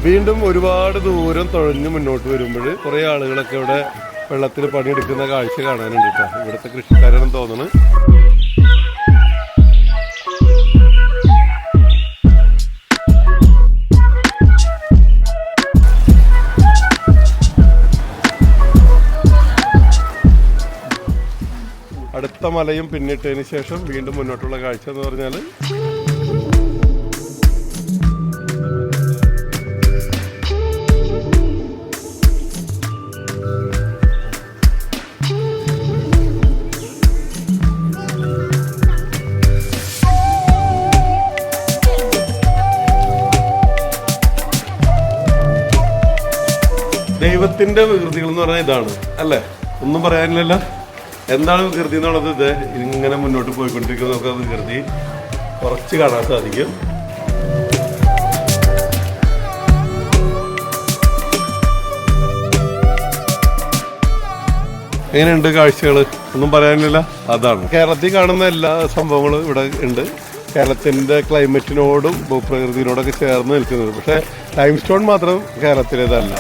വീണ്ടും ഒരുപാട് ദൂരം തുഴഞ്ഞ് മുന്നോട്ട് വരുമ്പോൾ കുറേ ആളുകളൊക്കെ ഇവിടെ വെള്ളത്തിൽ പണിയെടുക്കുന്ന കാഴ്ച കാണാനുണ്ട് കേട്ടോ. ഇവിടുത്തെ കൃഷിക്കാരാണെന്ന് തോന്നുന്നു. അടുത്ത മലയും പിന്നിട്ടതിന് ശേഷം വീണ്ടും മുന്നോട്ടുള്ള കാഴ്ച എന്ന് പറഞ്ഞാൽ ദൈവത്തിന്റെ വികൃതികൾ എന്ന് പറഞ്ഞാൽ ഇതാണ് അല്ലേ? ഒന്നും പറയാനില്ലല്ലോ. എന്താണ് വികൃതി എന്നുള്ളത്? ഇത് ഇങ്ങനെ മുന്നോട്ട് പോയിക്കൊണ്ടിരിക്കുന്നത് നമുക്ക് വികൃതി കുറച്ച് കാണാൻ സാധിക്കും. എങ്ങനെയുണ്ട് കാഴ്ചകൾ? ഒന്നും പറയാനില്ല. അതാണ് കേരളത്തിൽ കാണുന്ന എല്ലാ സംഭവങ്ങളും ഇവിടെ ഉണ്ട്. കേരളത്തിൻ്റെ ക്ലൈമറ്റിനോടും ഭൂപ്രകൃതിയോടൊക്കെ ചേർന്ന് നിൽക്കുന്നത്. പക്ഷേ ലൈം സ്റ്റോൺ മാത്രം കേരളത്തിലേതല്ല.